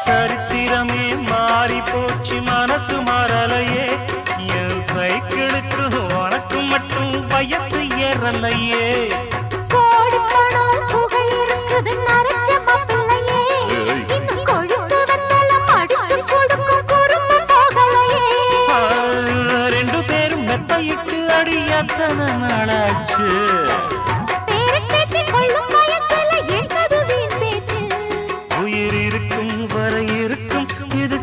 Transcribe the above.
சரித்திரமே மாறி போச்சு மனசு மாறலையே என் சைக்கிளுக்கு உனக்கு மட்டும் வயசு ஏறலையே கோடி பணம் புகழ் இருக்குது நரைச்ச மாப்பிள்ளையே இன்னும் கொழுந்து வெத்தலம் அடிச்சு கொடுக்கும் குறும்பு போகலையே ரெண்டு பேரும் மெத்தையிட்டு அடி எத்தனை நாளாச்சு பேரை பேத்தி கொள்ளும் வயசுல என்னது வீண் பேச்சு உயிர் இருக்கும் வரை இருக்கும் இது